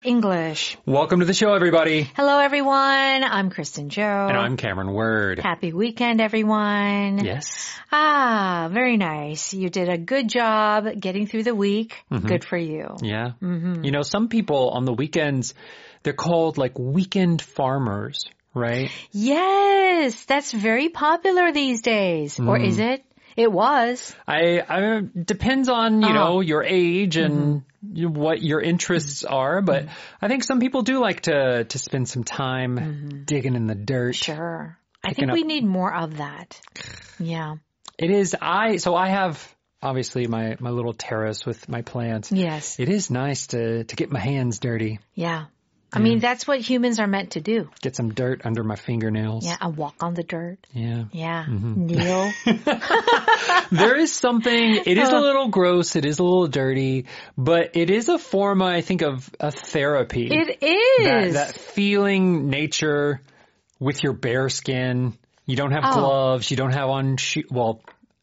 English. Welcome to the show, everybody. Hello, everyone. I'm Kristen Joe. And I'm Cameron Word. Happy weekend, everyone. Yes. Very nice. You did a good job getting through the week. Mm-hmm. Good for you. Yeah. Mm-hmm. You know, some people on the weekends, they're called like weekend farmers, right? Yes. That's very popular these days. Or is it? It was. I depends on, you know, your age and what your interests are. But I think some people do like to spend some time digging in the dirt. Sure. I think we need more of that. Yeah. It is. So I have obviously my little terrace with my plants. Yes. It is nice to get my hands dirty. Yeah. I mean, that's what humans are meant to do. Get some dirt under my fingernails. Yeah, and walk on the dirt. Yeah. Yeah. Kneel. There is something, it is a little gross, it is a little dirty, but it is a form, I think, of a therapy. It is. That feeling nature with your bare skin. You don't have gloves, you don't have on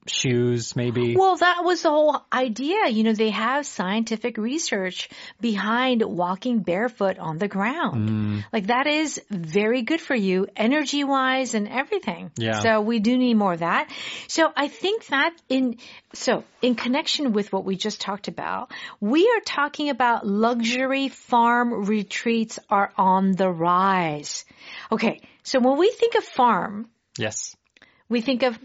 shoes, maybe. Well, that was the whole idea. You know, they have scientific research behind walking barefoot on the ground. Like that is very good for you, energy-wise and everything. Yeah. So we do need more of that. So I think that in connection with what we just talked about, we are talking about luxury farm retreats are on the rise. Okay. So when we think of farm, yes, we think of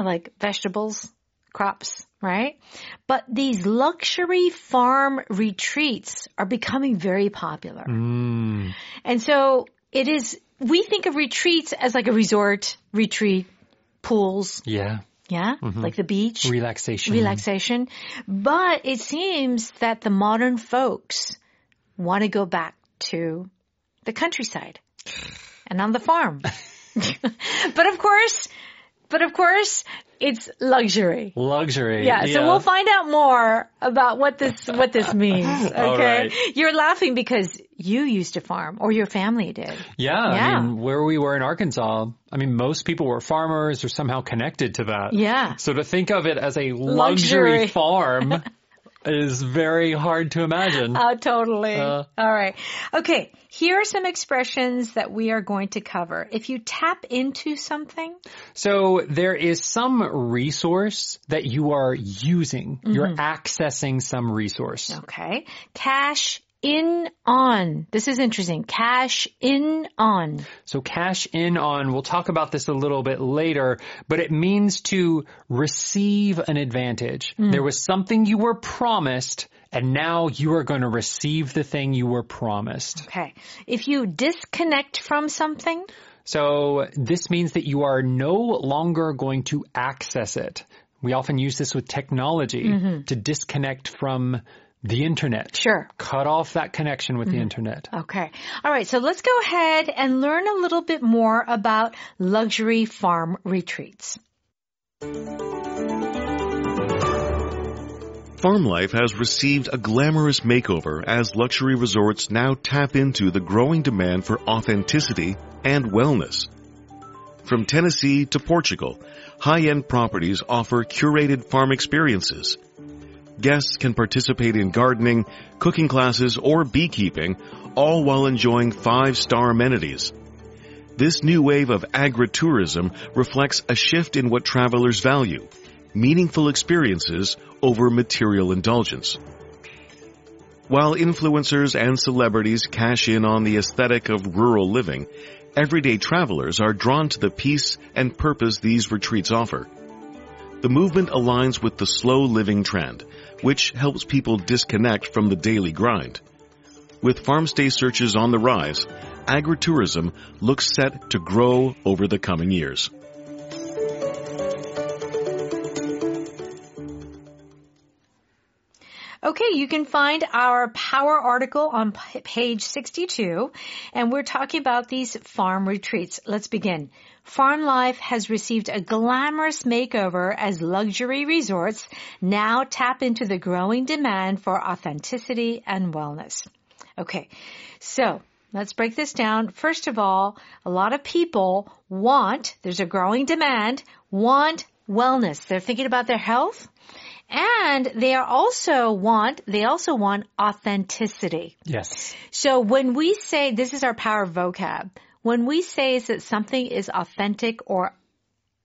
like vegetables, crops, right? But these luxury farm retreats are becoming very popular. And so we think of retreats as like a resort, retreat, pools. Yeah. Yeah. Like the beach. Relaxation. But it seems that the modern folks want to go back to the countryside and on the farm. But of course, it's luxury. Luxury. Yeah, so we'll find out more about what this means. Okay. All right. You're laughing because you used to farm or your family did. Yeah. I mean, where we were in Arkansas, I mean, most people were farmers or somehow connected to that. Yeah. So to think of it as a luxury farm is very hard to imagine. Oh, totally. All right. Okay. Here are some expressions that we are going to cover. If you tap into something. So there is some resource that you are using. You're accessing some resource. Okay. Cash in on. This is interesting. Cash in on. So cash in on, we'll talk about this a little bit later, but it means to receive an advantage. There was something you were promised, and now you are going to receive the thing you were promised. Okay. If you disconnect from something. So this means that you are no longer going to access it. We often use this with technology to disconnect from the internet. Sure. Cut off that connection with the internet. Okay. All right. So let's go ahead and learn a little bit more about luxury farm retreats. Farm life has received a glamorous makeover as luxury resorts now tap into the growing demand for authenticity and wellness. From Tennessee to Portugal, high-end properties offer curated farm experiences. Guests can participate in gardening, cooking classes, or beekeeping, all while enjoying 5-star amenities. This new wave of agritourism reflects a shift in what travelers value, meaningful experiences over material indulgence. While influencers and celebrities cash in on the aesthetic of rural living, everyday travelers are drawn to the peace and purpose these retreats offer. The movement aligns with the slow living trend, which helps people disconnect from the daily grind. With farm stay searches on the rise, agritourism looks set to grow over the coming years. Okay, you can find our Power article on page 62, and we're talking about these farm retreats. Let's begin. Farm life has received a glamorous makeover as luxury resorts now tap into the growing demand for authenticity and wellness. Okay, so let's break this down. First of all, a lot of people there's a growing demand, want wellness. They're thinking about their health. And they also want authenticity. Yes. So when we say, this is our power vocab, when we say that something is authentic or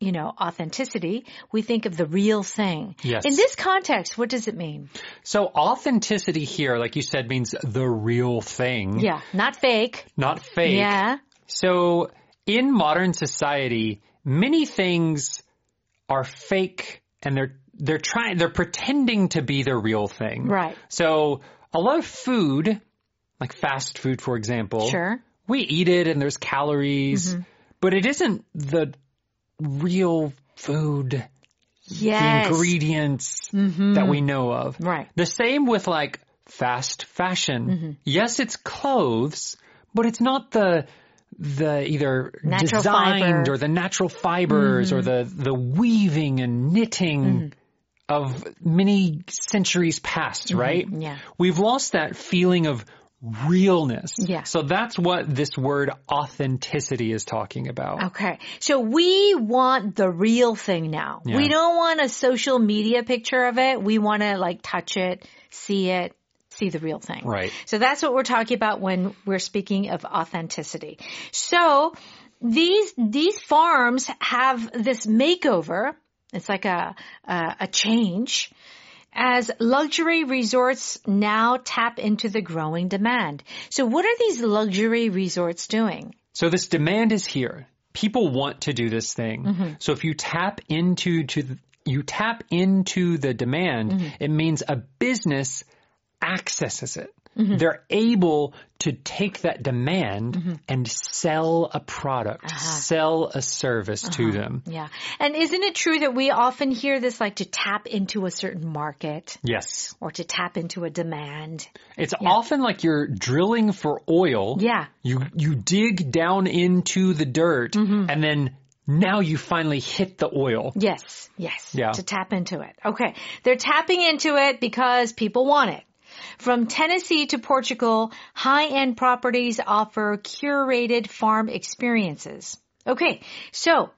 authenticity, we think of the real thing. Yes. In this context, what does it mean? So authenticity here, like you said, means the real thing. Yeah, not fake. Not fake. Yeah. So in modern society, many things are fake and they're pretending to be the real thing. Right. So a lot of food, like fast food, for example. Sure. We eat it and there's calories, but it isn't the real food, Yes. the ingredients that we know of. Right. The same with like fast fashion. Yes, it's clothes, but it's not the either Natural designed fiber. or the natural fibers or the weaving and knitting of many centuries past, right? Yeah. We've lost that feeling of realness. Yeah. So that's what this word authenticity is talking about. Okay. So we want the real thing now. Yeah. We don't want a social media picture of it. We want to touch it, see the real thing. Right. So that's what we're talking about when we're speaking of authenticity. So these farms have this makeover. It's like a change. As luxury resorts now tap into the growing demand. So what are these luxury resorts doing? So this demand is here. People want to do this thing. So if you tap into the demand, it means a business accesses it. They're able to take that demand and sell a product, sell a service to them. Yeah. And isn't it true that we often hear this to tap into a certain market? Yes. Or to tap into a demand? It's often like you're drilling for oil. Yeah. You dig down into the dirt and then now you finally hit the oil. Yes. Yeah. To tap into it. Okay. They're tapping into it because people want it. From Tennessee to Portugal, high-end properties offer curated farm experiences. Okay, so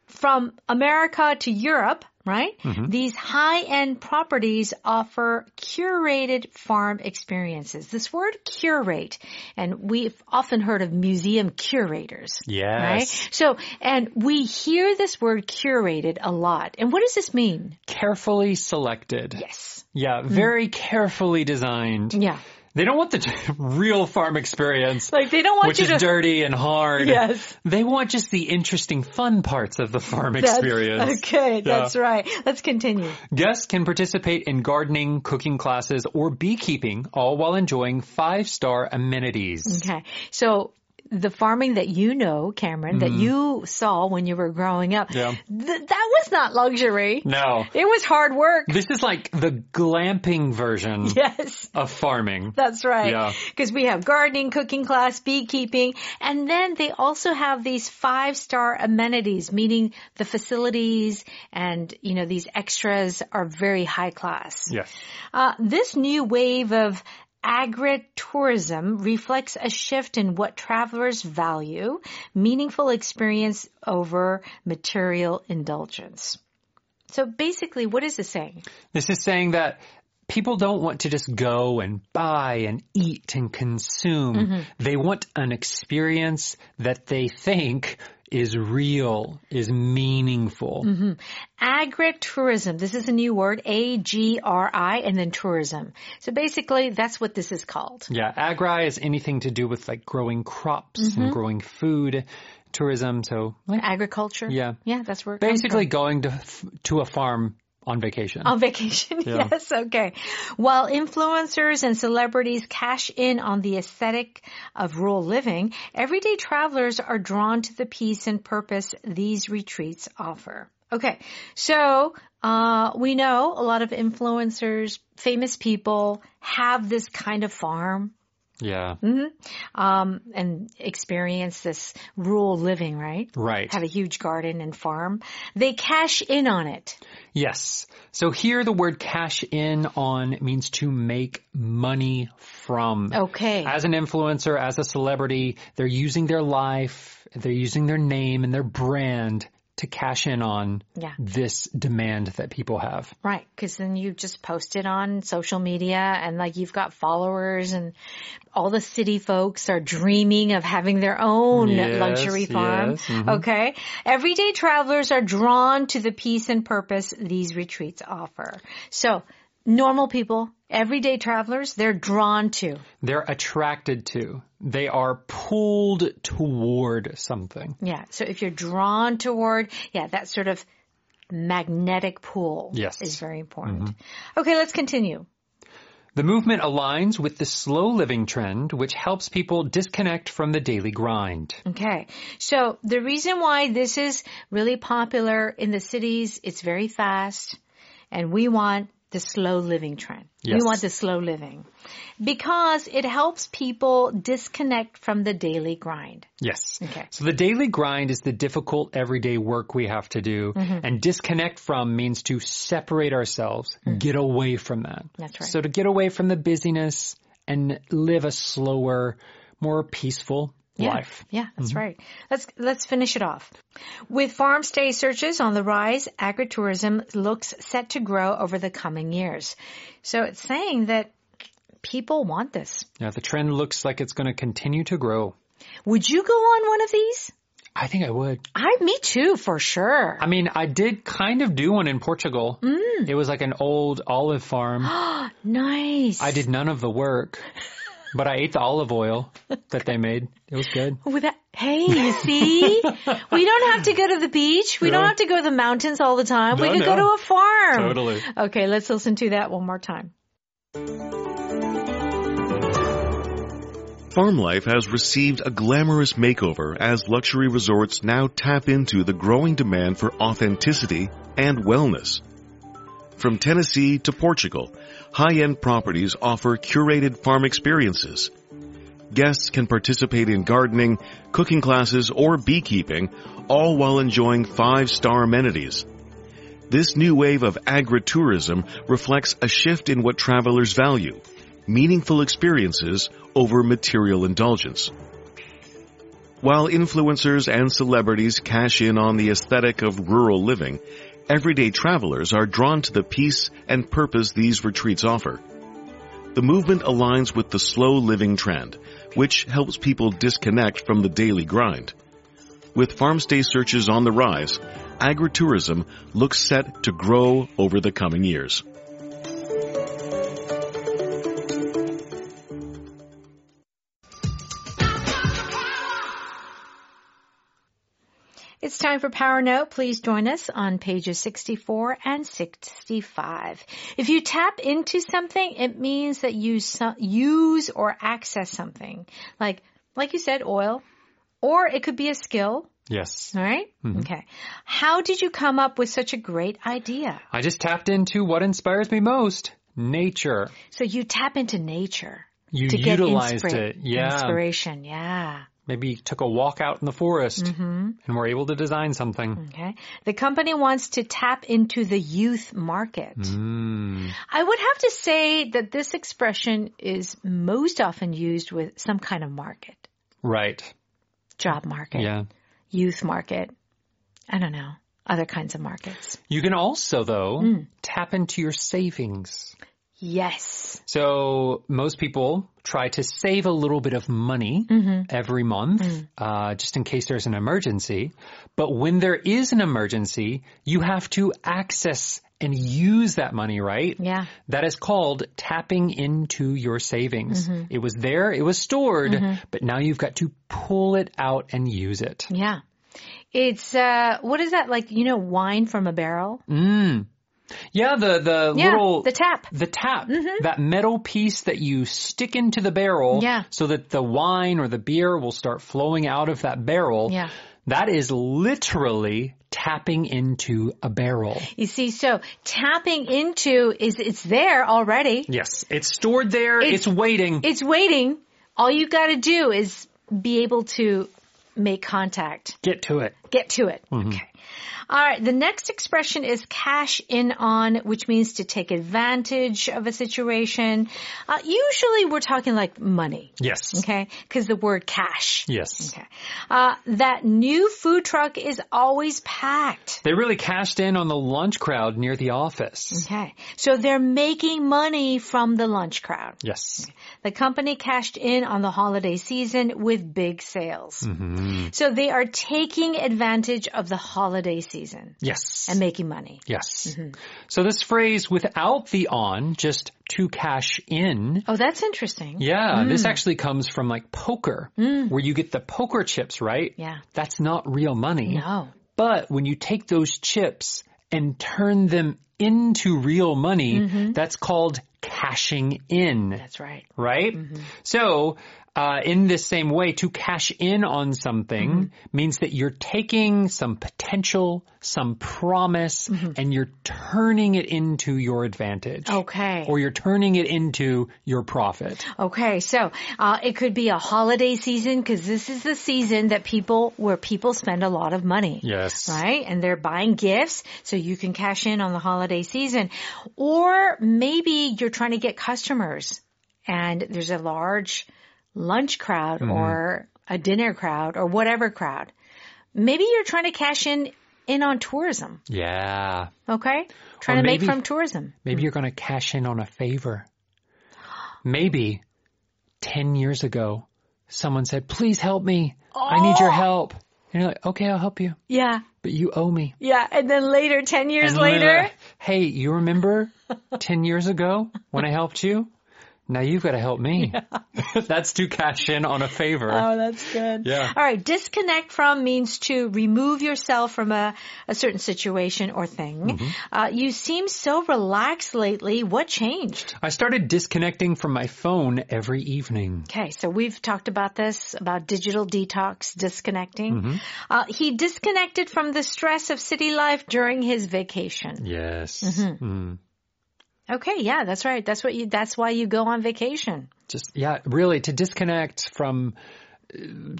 from America to Europe, right? These high-end properties offer curated farm experiences. This word curate, and we've often heard of museum curators. Yes. Right? So, and we hear this word curated a lot. And what does this mean? Carefully selected. Yes. Yeah, very carefully designed. Yeah. They don't want the real farm experience. They don't want which you is dirty and hard. Yes. They want just the interesting fun parts of the farm experience. Okay, that's right. Let's continue. Guests can participate in gardening, cooking classes, or beekeeping, all while enjoying 5-star amenities. Okay. So the farming that you know, Cameron, that you saw when you were growing up, that was not luxury. No. It was hard work. This is like the glamping version of farming. That's right. Yeah. Because we have gardening, cooking class, beekeeping, and then they also have these 5-star amenities, meaning the facilities and, these extras are very high class. Yes. This new wave of agritourism reflects a shift in what travelers value, meaningful experience over material indulgence. So basically, what is this saying? This is saying that people don't want to just go and buy and eat and consume. They want an experience that they think is real, is meaningful. Agritourism. This is a new word, A-G-R-I, and then tourism. So basically, that's what this is called. Yeah, agri is anything to do with growing crops and growing food. Tourism, so agriculture. Yeah. Yeah, that's where it basically comes from. going to a farm on vacation. On vacation, Yeah. Yes, okay. While influencers and celebrities cash in on the aesthetic of rural living, everyday travelers are drawn to the peace and purpose these retreats offer. Okay, so we know a lot of influencers, famous people have this kind of farm. Yeah. And experience this rural living, right? Right. Have a huge garden and farm. They cash in on it. Yes. So here the word cash in on means to make money from. Okay. As an influencer, as a celebrity, they're using their life, they're using their name and their brand to cash in on this demand that people have. Right, because then you just post it on social media and like you've got followers and all the city folks are dreaming of having their own luxury farm. Yes, mm-hmm. Okay. Everyday travelers are drawn to the peace and purpose these retreats offer. So normal people, everyday travelers, they're drawn to. They're attracted to. They are pulled toward something. Yeah. So if you're drawn toward, that sort of magnetic pull is very important. Mm-hmm. Okay, let's continue. The movement aligns with the slow living trend, which helps people disconnect from the daily grind. Okay. So the reason why this is really popular in the cities, it's very fast, and we want the slow living trend. Yes. We want the slow living because it helps people disconnect from the daily grind. Yes. Okay. So the daily grind is the difficult everyday work we have to do, and disconnect from means to separate ourselves, get away from that. That's right. So to get away from the busyness and live a slower, more peaceful life. Yeah, that's right. Let's finish it off. With farm stay searches on the rise, agritourism looks set to grow over the coming years. So it's saying that people want this. Yeah, the trend looks like it's going to continue to grow. Would you go on one of these? I think I would. Me too, for sure. I mean, I did kind of do one in Portugal. It was like an old olive farm. Nice. I did none of the work. But I ate the olive oil that they made. It was good. Hey, you see? We don't have to go to the beach. We don't have to go to the mountains all the time. We can go to a farm. Totally. Okay, let's listen to that one more time. Farm life has received a glamorous makeover as luxury resorts now tap into the growing demand for authenticity and wellness. From Tennessee to Portugal, high-end properties offer curated farm experiences. Guests can participate in gardening, cooking classes, or beekeeping, all while enjoying 5-star amenities. This new wave of agritourism reflects a shift in what travelers value, meaningful experiences over material indulgence. While influencers and celebrities cash in on the aesthetic of rural living, everyday travelers are drawn to the peace and purpose these retreats offer. The movement aligns with the slow living trend, which helps people disconnect from the daily grind. With farm stay searches on the rise, agritourism looks set to grow over the coming years. It's time for Power Note. Please join us on pages 64 and 65. If you tap into something, it means that you use or access something. Like you said, oil. Or it could be a skill. Yes. All right? Mm-hmm. Okay. How did you come up with such a great idea? I just tapped into what inspires me most, nature. So you tap into nature. You to utilized get it. Yeah. Inspiration. Yeah. Maybe took a walk out in the forest and were able to design something. Okay. The company wants to tap into the youth market. I would have to say that this expression is most often used with some kind of market. Right. Job market. Yeah. Youth market. I don't know. Other kinds of markets. You can also, though, tap into your savings. Yes. So most people try to save a little bit of money every month, just in case there's an emergency. But when there is an emergency, you have to access and use that money, right? Yeah. That is called tapping into your savings. It was there, it was stored, but now you've got to pull it out and use it. Yeah. It's, what is that, like, wine from a barrel? Yeah, the little... the tap. The tap. That metal piece that you stick into the barrel so that the wine or the beer will start flowing out of that barrel. Yeah. That is literally tapping into a barrel. You see, so tapping into it's there already. Yes, it's stored there. It's waiting. It's waiting. All you got to do is be able to make contact. Get to it. get to it. Okay. All right. The next expression is cash in on, which means to take advantage of a situation. Usually we're talking like money. Yes. Okay. Because the word cash. Yes. Okay. That new food truck is always packed. They really cashed in on the lunch crowd near the office. Okay. So they're making money from the lunch crowd. Yes. Okay. The company cashed in on the holiday season with big sales. So they are taking advantage of the holiday season. Yes. And making money. Yes. So this phrase without the on, just to cash in. Oh, that's interesting. Yeah, this actually comes from like poker, where you get the poker chips, right? Yeah. That's not real money. No. But when you take those chips and turn them into real money, that's called cashing in. That's right. Right? So, in this same way, to cash in on something means that you're taking some potential, some promise, and you're turning it into your advantage. Okay. Or you're turning it into your profit. Okay. So, it could be a holiday season because this is the season that where people spend a lot of money. Yes. Right? And they're buying gifts so you can cash in on the holiday season. Or maybe you're trying to get customers and there's a large lunch crowd or a dinner crowd or whatever crowd. Maybe you're trying to cash in on tourism. Yeah. Okay? Trying to make from tourism. Maybe you're going to cash in on a favor. Maybe 10 years ago, someone said, please help me. I need your help. And you're like, okay, I'll help you. Yeah. But you owe me. Yeah. And then later, 10 years later. Hey, you remember 10 years ago when I helped you? Now you've got to help me. Yeah. That's to cash in on a favor. Oh, that's good. Yeah. All right. Disconnect from means to remove yourself from a certain situation or thing. You seem so relaxed lately. What changed? I started disconnecting from my phone every evening. Okay. So we've talked about this, about digital detox, disconnecting. He disconnected from the stress of city life during his vacation. Yes. Okay, yeah, that's right. That's why you go on vacation. Really, to disconnect from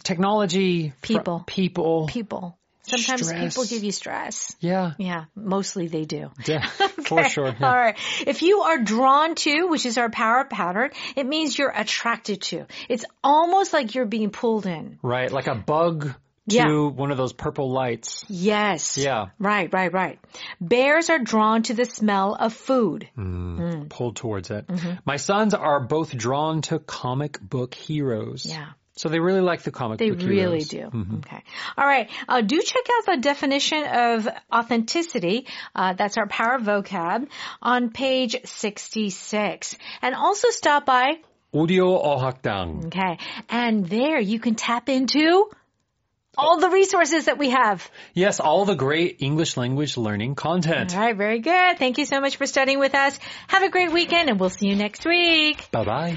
technology, people. Sometimes stress. people give you stress. Yeah. Yeah, mostly they do. Yeah, okay. For sure. Yeah. All right. If you are drawn to, which is our power pattern, it means you're attracted to. It's almost like you're being pulled in. Right, like a bug to one of those purple lights. Yes. Yeah. Right. Bears are drawn to the smell of food. Pulled towards it. My sons are both drawn to comic book heroes. Yeah. So they really like the comic book heroes. They really do. Okay. All right. Do check out the definition of authenticity. That's our power vocab on page 66. And also stop by Audio 어학당. Okay. And there you can tap into all the resources that we have. Yes, all the great English language learning content. All right, very good. Thank you so much for studying with us. Have a great weekend, and we'll see you next week. Bye-bye.